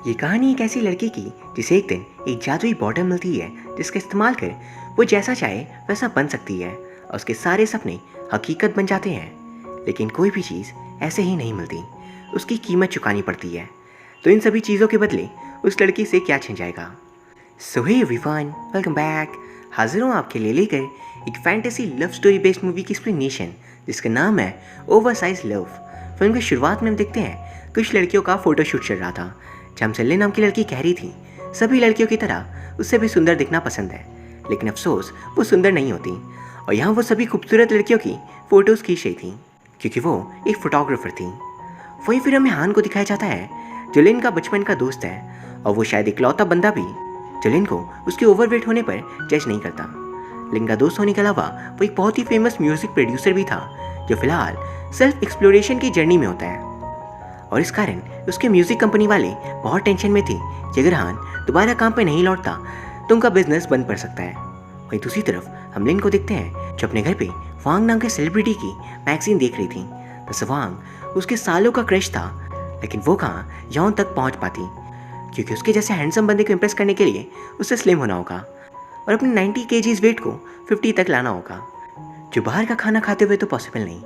ये कहानी एक ऐसी लड़की की जिसे एक दिन एक जादुई बॉटल मिलती है जिसका इस्तेमाल कर वो जैसा चाहे वैसा बन सकती है और उसके सारे सपने हकीकत बन जाते हैं। लेकिन कोई भी चीज़ ऐसे ही नहीं मिलती, उसकी कीमत चुकानी पड़ती है। तो इन सभी चीज़ों के बदले उस लड़की से क्या छिन जाएगा। सो हे एवरीवन, वेलकम बैक। हाजिर हूँ आपके लिए लेकर एक fantasy love story based movie की एक्सप्लेनेशन जिसका नाम है ओवरसाइज लव। फिल्म की शुरुआत में हम देखते हैं कुछ लड़कियों का फोटोशूट चल रहा था जहाँ सल्ले नाम की लड़की कह रही थी सभी लड़कियों की तरह उससे भी सुंदर दिखना पसंद है, लेकिन अफसोस वो सुंदर नहीं होती। और यहाँ वो सभी खूबसूरत लड़कियों की फ़ोटोज़ खींच रही थी क्योंकि वो एक फ़ोटोग्राफ़र थी। वहीं फिर हमें हान को दिखाया जाता है जो लिन का बचपन का दोस्त है और वो शायद इकलौता बंदा भी जो लिन को उसके ओवरवेट होने पर जज नहीं करता। लिन का दोस्त होने के अलावा वो एक बहुत ही फेमस म्यूज़िक प्रोड्यूसर भी था जो फिलहाल सेल्फ एक्सप्लोरेशन की जर्नी में होता है और इस कारण उसके म्यूज़िक कंपनी वाले बहुत टेंशन में थे कि अगर हान दोबारा काम पे नहीं लौटता तो उनका बिजनेस बंद पड़ सकता है। वहीं दूसरी तरफ हम लिन को देखते हैं जो अपने घर पे वांग नाम के सेलिब्रिटी की मैगजीन देख रही थी। बस वांग उसके सालों का क्रश था, लेकिन वो कहाँ यौन तक पहुँच पाती क्योंकि उसके जैसे हैंडसम बंदे को इम्प्रेस करने के लिए उसे स्लिम होना होगा और अपने 90 kg वेट को 50 तक लाना होगा, जो बाहर का खाना खाते हुए तो पॉसिबल नहीं।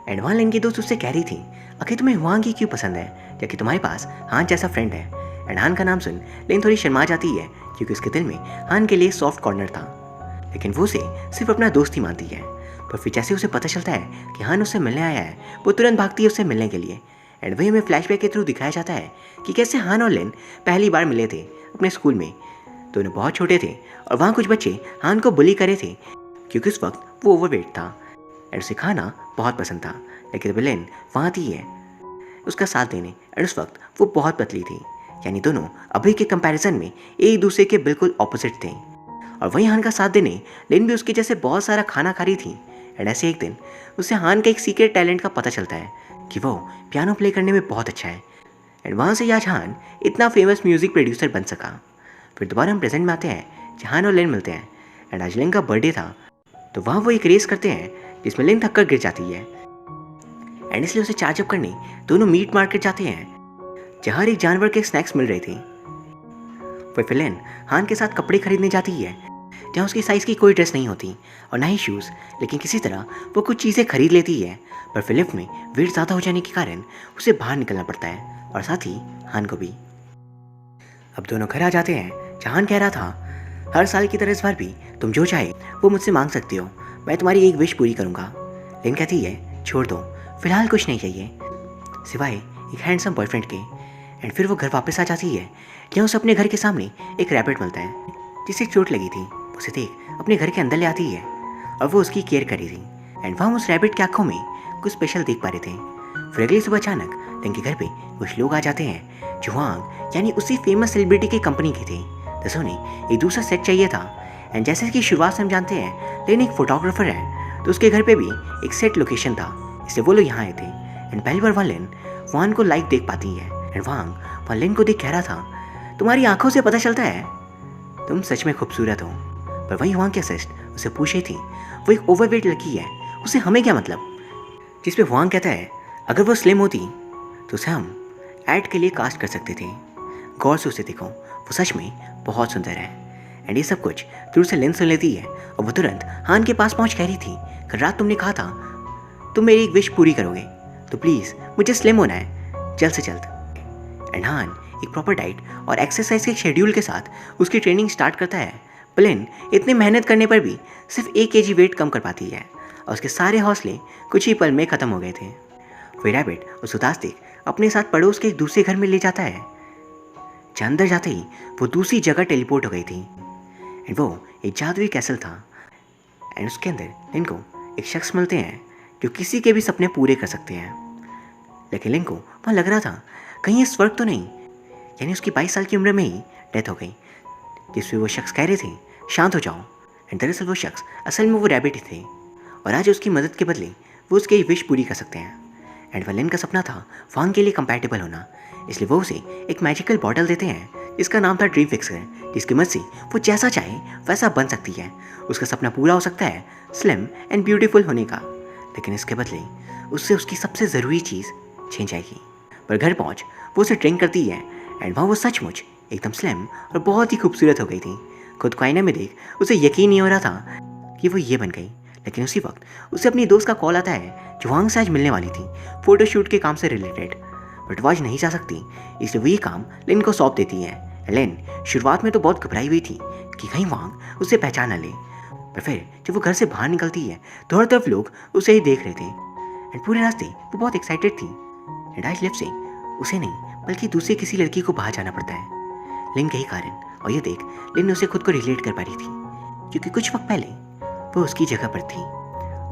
एंड वहाँ लिन की दोस्त उससे कह रही थी आखिर तुम्हें वांग ही क्यों पसंद है जबकि तुम्हारे पास हान जैसा फ्रेंड है। एंड हान का नाम सुन लिन थोड़ी शर्मा जाती है क्योंकि उसके दिल में हान के लिए सॉफ्ट कॉर्नर था, लेकिन वो उसे सिर्फ अपना दोस्त ही मानती है। पर फिर जैसे उसे पता चलता है कि हान उससे मिलने आया है वो तुरंत भागती है उससे मिलने के लिए। एंड वही हमें फ्लैशबैक के थ्रू दिखाया जाता है कि कैसे हान और लिन पहली बार मिले थे अपने स्कूल में। दोनों बहुत छोटे थे और वहाँ कुछ बच्चे हान को बुली करे थे क्योंकि उस वक्त वो ओवरवेट था एंड उसे खाना बहुत पसंद था। लेकिन लिन वहाँ थी है उसका साथ देने एंड उस वक्त वो बहुत पतली थी, यानी दोनों अभी के कंपैरिजन में एक दूसरे के बिल्कुल ऑपोजिट थे। और वहीं हान का साथ देने लिन भी उसके जैसे बहुत सारा खाना खा रही थी। एंड ऐसे एक दिन उसे हान के एक सीक्रेट टैलेंट का पता चलता है कि वो पियानो प्ले करने में बहुत अच्छा है। एंड वहाँ से आज हान इतना फेमस म्यूज़िक प्रोड्यूसर बन सका। फिर दोबारा हम प्रेजेंट में आते हैं जहाँ हान और लिन मिलते हैं एंड आज लिन का बर्थडे था तो वहाँ वो एक रेस करते हैं जिसमें लिन थक कर गिर जाती है एंड इसलिए उसे चार्जअप करने दोनों मीट मार्केट जाते हैं जहाँ एक जानवर के स्नैक्स मिल रहे थे। फिर लिन हान के साथ कपड़े खरीदने जाती है जहाँ उसकी साइज़ की कोई ड्रेस नहीं होती और ना ही शूज़, लेकिन किसी तरह वो कुछ चीज़ें खरीद लेती है। पर फिलिप में वेट ज़्यादा हो जाने के कारण उसे बाहर निकलना पड़ता है और साथ ही हान को भी। अब दोनों घर आ जाते हैं जहाँ हान कह रहा था हर साल की तरह इस बार भी तुम जो चाहे वो मुझसे मांग सकती हो, मैं तुम्हारी एक विश पूरी करूँगा। लिन कहती है छोड़ दो, फिलहाल कुछ नहीं चाहिए सिवाय एक हैंडसम बॉयफ्रेंड के। एंड फिर वो घर वापस आ जाती है जहाँ उसे अपने घर के सामने एक रैबिट मिलता है जिसे चोट लगी थी। उसे देख अपने घर के अंदर ले आती है और वो उसकी केयर करी थी। एंड वहाँ उस रैबिट की आंखों में कुछ स्पेशल देख पा रहे थे। फिर अगली सुबह अचानक लिन के घर पे कुछ लोग आ जाते हैं जो वांग यानी उसी फेमस सेलिब्रिटी की कंपनी के थे। दसों ने एक दूसरा सेट चाहिए था एंड जैसे कि शुरुआत से हम जानते हैं लिन एक फोटोग्राफर है तो उसके घर पे भी एक सेट लोकेशन था, इसलिए वो लोग यहाँ आए थे। एंड पहली बार वांग लिन वांग को लाइव देख पाती है एंड वांग वहाँ लिन को देख कह रहा था तुम्हारी आंखों से पता चलता है तुम सच में खूबसूरत हो। पर वही वांग के असिस्ट उसे पूछ रही थी वो एक ओवरवेट लड़की है, उसे हमें क्या मतलब। जिस पे वांग कहता है अगर वो स्लिम होती तो उसे हम ऐड के लिए कास्ट कर सकते थे, गौर से उसे देखो वो सच में बहुत सुंदर है। एंड ये सब कुछ दूर से लिन सुन लेती है और वो तुरंत हान के पास पहुंच कह रही थी कल रात तुमने कहा था तुम मेरी एक विश पूरी करोगे तो प्लीज़ मुझे स्लिम होना है जल्द से जल्द। एंड हान एक प्रॉपर डाइट और एक्सरसाइज के शेड्यूल के साथ उसकी ट्रेनिंग स्टार्ट करता है। पर लिन इतनी मेहनत करने पर भी सिर्फ 1 kg वेट कम कर पाती है और उसके सारे हौसले कुछ ही पल में ख़त्म हो गए थे। फिर रैबिट उस उदास देख अपने साथ पड़ोस के एक दूसरे घर में ले जाता है जहाँ अंदर जाते ही वो दूसरी जगह टेलीपोर्ट हो गई थी एंड वो एक जादुई कैसल था। एंड उसके अंदर लिन को एक शख्स मिलते हैं जो किसी के भी सपने पूरे कर सकते हैं। लेकिन लिन को वहाँ लग रहा था कहीं ये स्वर्ग तो नहीं, यानी उसकी 22 साल की उम्र में ही डेथ हो गई, जिसमें वो शख्स कह रहे थे शांत हो जाओ। एंड दरअसल वो शख्स असल में वो रैबिट ही थे और आज उसकी मदद के बदले वो उसकी विश पूरी कर सकते हैं। एंड वह लिन का सपना था वांग के लिए कंपैटिबल होना, इसलिए वो उसे एक मैजिकल बॉटल देते हैं जिसका नाम था ड्रीम फिक्सर, जिसकी मदद से वो जैसा चाहे वैसा बन सकती है। उसका सपना पूरा हो सकता है स्लिम एंड ब्यूटीफुल होने का, लेकिन इसके बदले उससे उसकी सबसे ज़रूरी चीज़ छीन जाएगी। पर घर पहुँच वो उसे ड्रिंक करती है एंड वहाँ वो सचमुच एकदम स्लिम और बहुत ही खूबसूरत हो गई थी। खुद को आईने में देख उसे यकीन नहीं हो रहा था कि वो ये बन गई। लेकिन उसी वक्त उसे अपनी दोस्त का कॉल आता है जो वांग से आज मिलने वाली थी फोटोशूट के काम से रिलेटेड। बट वो आज नहीं जा सकती, इसलिए वो ये काम लिन को सौंप देती है। लिन शुरुआत में तो बहुत घबराई हुई थी कि कहीं वांग उसे पहचान न ले, पर फिर जब वो घर से बाहर निकलती है तो हर तरफ लोग उसे ही देख रहे थे एंड पूरे रास्ते वो बहुत एक्साइटेड थी। एंड आज लिफ्ट से उसे नहीं बल्कि दूसरी किसी लड़की को बाहर जाना पड़ता है लिन के ही कारण। और ये देख लिन उसे खुद को रिलेट कर पा रही थी क्योंकि कुछ वक्त पहले वो उसकी जगह पर थी।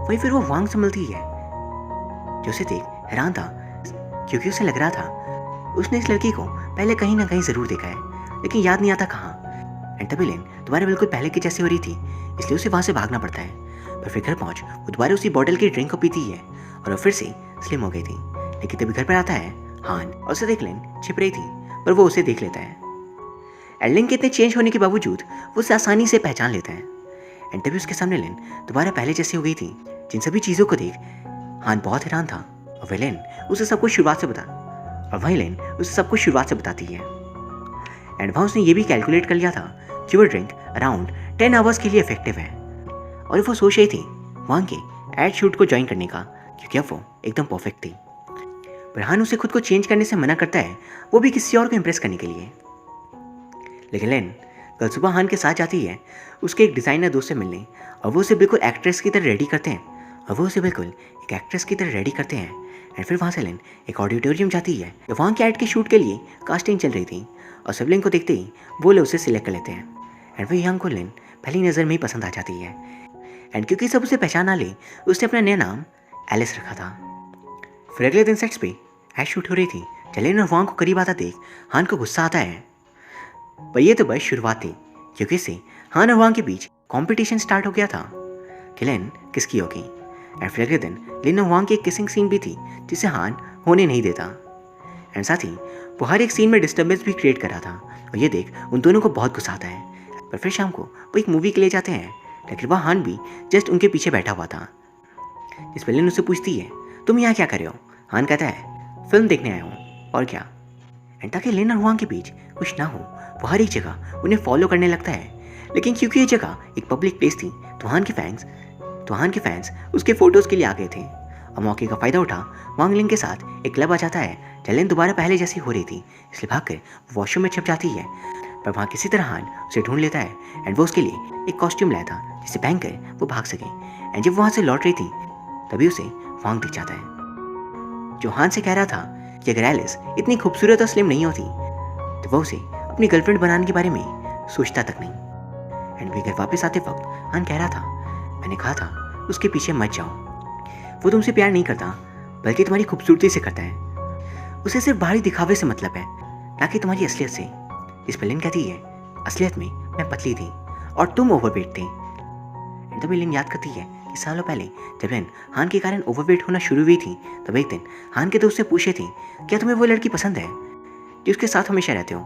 वही फिर वो वांग से मिलती है जो उसे देख हैरान था क्योंकि उसे लग रहा था उसने इस लड़की को पहले कहीं ना कहीं ज़रूर देखा है लेकिन याद नहीं आता कहाँ। एंड तभी लिन दोबारा बिल्कुल पहले की जैसी हो रही थी, इसलिए उसे वहाँ से भागना पड़ता है। पर फिर घर पहुँच वो दोबारा उसी बॉटल की ड्रिंक को पीती है और वो फिर से स्लिम हो गई थी। लेकिन तभी घर पर आता है हान और उसे देख लिन छिप रही थी, पर वो उसे देख लेता है। एंड लिन के इतने चेंज होने के बावजूद वो उसे आसानी से पहचान लेता है। एंड तभी उसके सामने लिन दोबारा पहले जैसी हो गई थी। जिन सभी चीज़ों को देख हान बहुत हैरान था और वह लिन उसे सब कुछ शुरुआत से बताती है। एंड वहाँ उसने ये भी कैलकुलेट कर लिया था कि वो ड्रिंक अराउंड 10 आवर्स के लिए इफेक्टिव है और वो सोच रही थी वहाँ के एड शूट को ज्वाइन करने का क्योंकि अब वो एकदम परफेक्ट थी। पर हान उसे खुद को चेंज करने से मना करता है, वो भी किसी और को इम्प्रेस करने के लिए। लेकिन लिन कल सुबह हान के साथ जाती है उसके एक डिज़ाइनर दोस्त से मिलने और वो उसे बिल्कुल एक्ट्रेस की तरह रेडी करते हैं। एंड फिर वहाँ से लिन एक ऑडिटोरियम जाती है। वहाँ के एड के शूट के लिए कास्टिंग चल रही थी और सब लिन को देखते ही वो लोग उसे सिलेक्ट कर लेते हैं। एंड वही यंग को लिन पहली नज़र में ही पसंद आ जाती है। एंड क्योंकि सब उसे पहचान ना ले उसने अपना नया नाम एलिस रखा था। फिर अगले दिन सेट्स पे एड शूट हो रही थी। जब लिन और वांग को करीब आता देख हान को गुस्सा आता है, पर यह तो बस शुरुआत थी क्योंकि इससे हान और वांग के बीच कंपटीशन स्टार्ट हो गया था कि लिन किसकी होगी। एंड फिर अगले दिन लिन और वांग की एक किसिंग सीन भी थी जिसे हान होने नहीं देता। एंड साथ ही वो हर एक सीन में डिस्टर्बेंस भी क्रिएट कर रहा था और ये देख उन दोनों को बहुत गुस्सा आता है। पर फिर शाम को वो एक मूवी के लिए जाते हैं, लेकिन वह हान भी जस्ट उनके पीछे बैठा हुआ था। इस पर लिन उससे पूछती है तुम यहाँ क्या कर रहे हो। हान कहता है फिल्म देखने आया हूँ और क्या। एंड ताकि लिन और वांग के बीच कुछ ना हो वो हर एक जगह उन्हें फॉलो करने लगता है। लेकिन क्योंकि ये जगह एक पब्लिक प्लेस थी तो हान के फैंस उसके फोटोज़ के लिए आ गए थे। और मौके का फ़ायदा उठा वांग लिन के साथ एक क्लब आ जाता है। लिन दोबारा पहले जैसी हो रही थी, इसलिए भागकर वॉशरूम में छिप जाती है। पर वहाँ किसी तरह हान उसे ढूंढ लेता है एंड वो उसके लिए एक कॉस्ट्यूम लाया था जिसे पहनकर वो भाग सके। एंड जब वहाँ से लौट रही थी तभी उसे वांग दिख जाता है जो हान से कह रहा था कि अगर एलिस इतनी खूबसूरत और स्लिम नहीं होती तो वह उसे अपनी गर्लफ्रेंड बनाने के बारे में सोचता तक नहीं। एंड वे घर वापस आते वक्त हान कह रहा था मैंने कहा था उसके पीछे मत जाओ, वो तुमसे प्यार नहीं करता बल्कि तुम्हारी खूबसूरती से करता है। उसे सिर्फ बाहरी दिखावे से मतलब है ताकि तुम्हारी असलियत से। इस पर लिन कहती है असलियत में मैं पतली थी और तुम ओवरवेट थे। तभी लिन याद करती है कि सालों पहले जब लिन हान के कारण ओवरवेट होना शुरू हुई थी तब एक दिन हान के दोस्त से पूछे थे क्या तुम्हें वो लड़की पसंद है जो उसके साथ हमेशा रहते हो।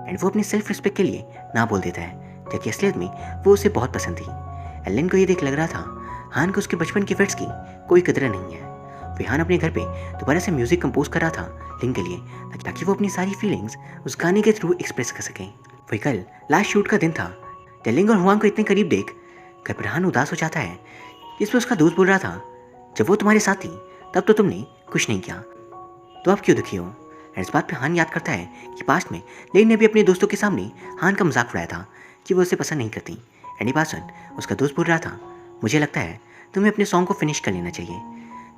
एंड वो अपनी सेल्फ रिस्पेक्ट के लिए ना बोल देता है जबकि असलियत में वो उसे बहुत पसंद थी। एंड लिन को ये देख लग रहा था हान को उसके बचपन की फ्रेंड्स की कोई कदर नहीं है। विहान अपने घर पे दोबारा से म्यूजिक कंपोज कर रहा था लिन के लिए ताकि वो अपनी सारी फीलिंग्स उस गाने के थ्रू एक्सप्रेस कर सकें। वही कल लास्ट शूट का दिन था। लिन और हुआंग को इतने करीब देख घर पर हान उदास हो जाता है। इस पर उसका दोस्त बोल रहा था जब वो तुम्हारे साथ थी तब तो तुमने कुछ नहीं किया, तो अब क्यों दुखी हो। इस बात पे हान याद करता है कि पास्ट में लिन ने भी अपने दोस्तों के सामने हान का मजाक उड़ाया था कि वो उसे पसंद नहीं करती। एंड ये बात सुन उसका दोस्त बोल रहा था मुझे लगता है तुम्हें अपने सॉन्ग को फिनिश कर लेना चाहिए,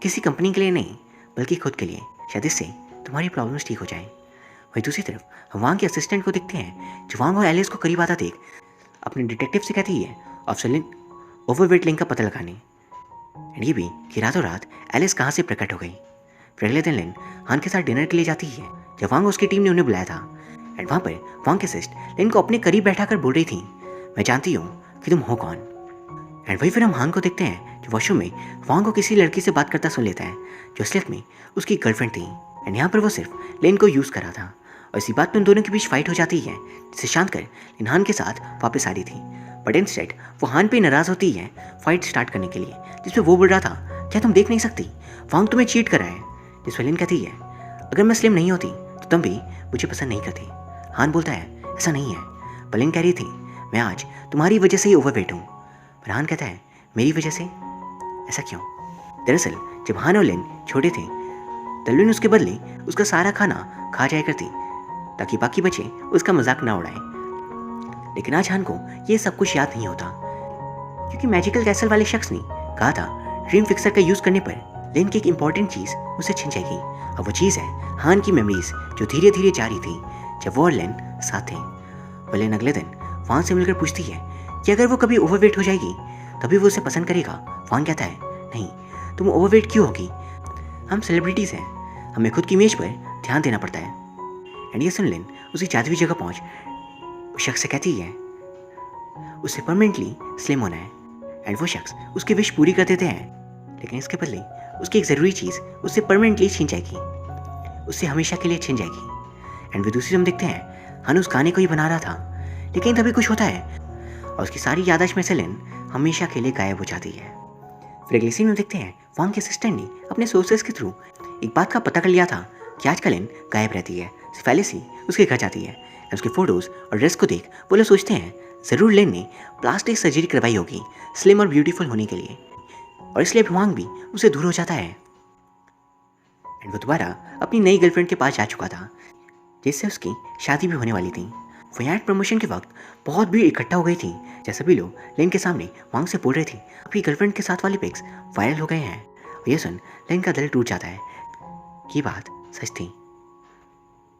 किसी कंपनी के लिए नहीं बल्कि खुद के लिए, शायद इससे तुम्हारी प्रॉब्लम्स ठीक हो जाए। वही दूसरी तरफ हम वांग के असिस्टेंट को देखते हैं जो वांग और एलिस को करीब आता देख अपने डिटेक्टिव से कहती है ऑफिसर ओवरवेट लिंक का पता लगाने। एंड ये भी कि रातों रात एलिस कहाँ से प्रकट हो गई। फिर अगले दिन लिन हान के साथ डिनर के लिए जाती है जब वांग उसकी टीम ने उन्हें बुलाया था। एंड वहाँ पर वांग के सिस्ट लिन को अपने करीब बैठा कर बोल रही थी मैं जानती हूँ कि तुम हो कौन। एंड वही फिर हम हान को देखते हैं जो वॉशरूम में वांग को किसी लड़की से बात करता सुन लेता है जो असलियत में उसकी गर्लफ्रेंड थी। एंड यहाँ पर वो सिर्फ लिन को यूज़ कर रहा था और इसी बात पर उन दोनों के बीच फाइट हो जाती है जिसे शांत कर लिन हान के साथ वापस आ रही थी। बट इंस्टेड वो हान पे नाराज़ होती है फाइट स्टार्ट करने के लिए जिसमें वो बोल रहा था क्या तुम देख नहीं सकती वांग तुम्हें चीट कर रहा है। जिस पर लिन कहती है अगर मैं स्लिम नहीं होती तो तुम भी मुझे पसंद नहीं करती। हान बोलता है ऐसा नहीं है, पर लिन कह रही थी मैं आज तुम्हारी वजह से ही ओवरवेट हूँ। पर हान कहता है मेरी वजह से? ऐसा क्यों? दरअसल जब हान और लिन छोटे थे तो लिन उसके बदले उसका सारा खाना खा जाया करती ताकि बाकी बच्चे उसका मजाक ना उड़ाएं। लेकिन आज हान को ये सब कुछ याद नहीं होता, क्योंकि मैजिकल कैसल वाले शख्स ने कहा था ड्रीम फिक्सर का यूज करने पर लिन की एक इंपॉर्टेंट चीज उसे छिन जाएगी, और वो चीज है हान की मेमोरीज जो धीरे धीरे जारी थी जब वो और लिन साथ थे। वो लिन अगले दिन वान से मिलकर पूछती है कि अगर वो कभी ओवरवेट हो जाएगी तभी वो उसे पसंद करेगा। वान कहता है नहीं, तुम ओवरवेट क्यों होगी, हम सेलिब्रिटीज हैं, हमें खुद की इमेज पर ध्यान देना पड़ता है। एंड ये सुन लिन उसी जादुई जगह पहुंच उस शख्स से कहती है उसे परमानेंटली स्लिम होना है, एंड वो शख्स उसकी विश पूरी कर देते हैं, लेकिन इसके बदले उसकी एक ज़रूरी चीज़ उससे परमानेंटली छीन जाएगी, उससे हमेशा के लिए छीन जाएगी। एंड वे दूसरी हम देखते हैं हान उस गाने को ही बना रहा था, लेकिन तभी कुछ होता है और उसकी सारी याददाश्त में से लिन हमेशा के लिए गायब हो जाती है। फिर अगले सीन में देखते हैं वांग के असिस्टेंट ने अपने सोर्सेस के थ्रू एक बात का पता कर लिया था कि आजकल लिन गायब रहती है। फेलिसी उसके घर जाती है, उसके फोटोज और ड्रेस को देख वो लोग सोचते हैं ज़रूर लिन ने प्लास्टिक सर्जरी करवाई होगी स्लिम और ब्यूटीफुल होने के लिए, और इसलिए वांग भी उसे दूर हो जाता है। एंड वो दोबारा अपनी नई गर्लफ्रेंड के पास जा चुका था जिससे उसकी शादी भी होने वाली थी। वो यहाँ प्रमोशन के वक्त बहुत भीड़ इकट्ठा हो गई थी, जैसे भी लोग लिन के सामने वांग से बोल रहे थे अपनी गर्लफ्रेंड के साथ वाले पिक्स वायरल हो गए हैं। और ये सुन लिन का दिल टूट जाता है कि बात सच थी,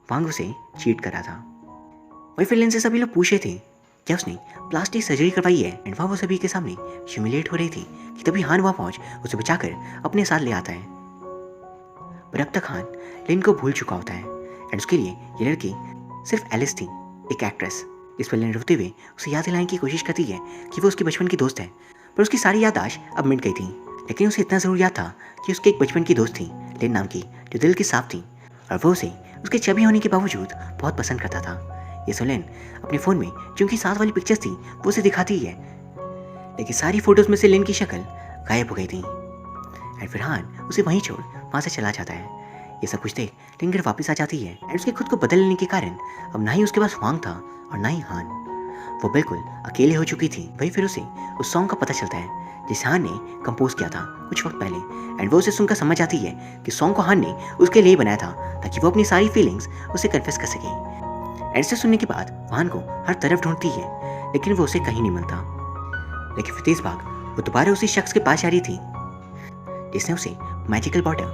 वांग उसे चीट कर रहा था। वही फिर लिन से सभी लोग पूछ रहे थे क्या उसने प्लास्टिक सर्जरी करवाई है, एंड वहाँ वो सभी के सामने ह्यूमिलेट हो रही थी कि तभी हान वहाँ पहुँच उसे बचाकर अपने साथ ले आता है। पर अब तक हान लिन को भूल चुका होता है, एंड उसके लिए ये लड़की सिर्फ एलिस थी, एक एक्ट्रेस। इस पर लिन रोते हुए उसे याद दिलाने की कोशिश करती है कि वो उसकी बचपन की दोस्त है, पर उसकी सारी याददाश्त अब मिट गई थी। लेकिन उसे इतना ज़रूर याद था कि उसकी एक बचपन की दोस्त थी लिन नाम की, जो दिल की साफ थी, और वो उसे उसके चबी होने के बावजूद बहुत पसंद करता था। ये सुन लिन अपने फ़ोन में जो उनकी साथ वाली पिक्चर्स थी वो उसे दिखाती है, लेकिन सारी फोटोज़ में से लिन की शक्ल गायब हो गई थी। एंड फिर हान उसे वहीं छोड़ वहाँ से चला जाता है। ये सब कुछ देख लिन घर वापस आ जाती है, एंड उसके खुद को बदल लेने के कारण अब ना ही उसके पास वांग था और ना ही हान, वो बिल्कुल अकेले हो चुकी थी। वही फिर उसे उस सॉन्ग का पता चलता है जिसे हान ने कंपोज किया था कुछ वक्त पहले, एंड वो उसे सुनकर समझ जाती है कि सॉन्ग को हान ने उसके लिए बनाया था ताकि वो अपनी सारी फीलिंग्स उसे कन्फेस कर सके। एंड से सुनने के बाद वाहन को हर तरफ ढूंढती है, लेकिन वो उसे कहीं नहीं मिलता। लेकिन फिर तेज भाग वो दोबारा उसी शख्स के पास जा रही थी जिसने उसे मैजिकल बॉटल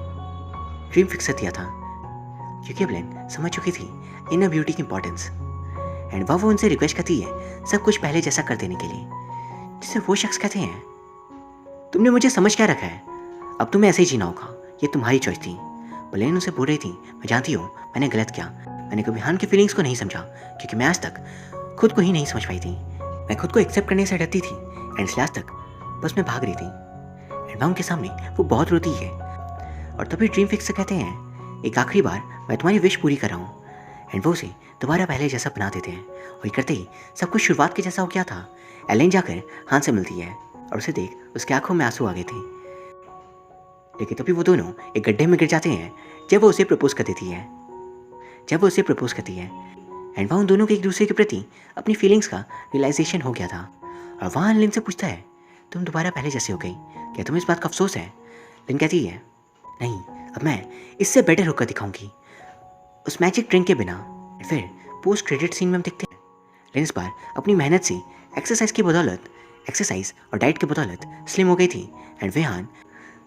ड्रीम फिक्सर दिया था, क्योंकि अब लिन समझ चुकी थी इनर ब्यूटी की इंपॉर्टेंस। एंड वह वो उनसे रिक्वेस्ट करती है सब कुछ पहले जैसा कर देने के लिए, जिससे वो शख्स कहते हैं तुमने मुझे समझ क्या रखा है, अब तुम्हें ऐसे ही जीना होगा, ये तुम्हारी चॉइस थी। पर लिन उसे बोल रही थी मैं जानती हूँ मैंने गलत किया, मैंने कभी हान की फीलिंग्स को नहीं समझा, क्योंकि मैं आज तक खुद को ही नहीं समझ पाई थी, मैं खुद को एक्सेप्ट करने से डरती थी, एंड इसलिए आज तक बस मैं भाग रही थी। एंड उनके सामने वो बहुत रोती है, और तभी ड्रीम फिक्सर कहते हैं एक आखिरी बार मैं तुम्हारी विश पूरी कर रहा हूँ, एंड वो उसे दोबारा पहले जैसा बना देते हैं। और ये करते ही सब कुछ शुरुआत के जैसा हो गया था। एलेन जाकर हान से मिलती है और उसे देख उसकी आंखों में आंसू आ गए थे, लेकिन तभी वो दोनों एक गड्ढे में गिर जाते हैं जब वो उसे प्रपोज कर देती है एंड वहाँ उन दोनों के एक दूसरे के प्रति अपनी फीलिंग्स का रियलाइजेशन हो गया था। और वहाँ लिन से पूछता है तुम दोबारा पहले जैसे हो गई, क्या तुम्हें इस बात का अफसोस है? लिन कहती है नहीं, अब मैं इससे बेटर होकर दिखाऊंगी उस मैजिक ड्रिंक के बिना। फिर पोस्ट क्रेडिट सीन में हम देखते हैं लिन इस बार अपनी मेहनत से एक्सरसाइज और डाइट की बदौलत स्लिम हो गई थी, एंड वेहान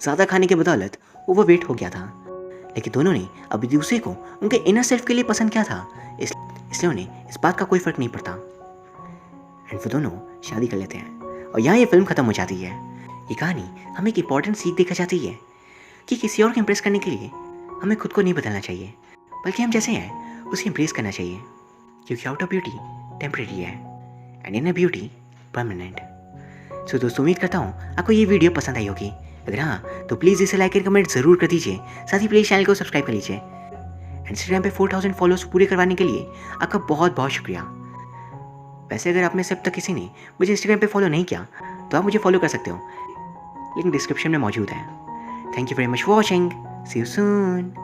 ज़्यादा खाने की बदौलत ओवरवेट हो गया था। लेकिन दोनों ने अभी दूसरे को उनके इनर सेल्फ के लिए पसंद किया था, इसलिए उन्हें इस बात का कोई फर्क नहीं पड़ता, एंड वो दोनों शादी कर लेते हैं। और यहाँ ये फिल्म खत्म हो जाती है। ये कहानी हमें एक इंपॉर्टेंट सीख देकर जाती है कि किसी और को इम्प्रेस करने के लिए हमें खुद को नहीं बदलना चाहिए, बल्कि हम जैसे हैं उसे इम्प्रेस करना चाहिए, क्योंकि आउटर ब्यूटी टेम्परेरी है एंड इनर ब्यूटी परमानेंट। सो दोस्तों उम्मीद करता हूँ आपको ये वीडियो पसंद आई होगी। अगर हाँ तो प्लीज़ इसे लाइक और कमेंट ज़रूर कर दीजिए, साथ ही प्लीज़ चैनल को सब्सक्राइब कर लीजिए। इंस्टाग्राम पे 4000 फॉलोअर्स पूरे करवाने के लिए आपका बहुत बहुत शुक्रिया। वैसे अगर आप में से अब तक किसी ने मुझे इंस्टाग्राम पे फॉलो नहीं किया तो आप मुझे फॉलो कर सकते हो, लिंक डिस्क्रिप्शन में मौजूद है। Thank you very much for watching, see you soon.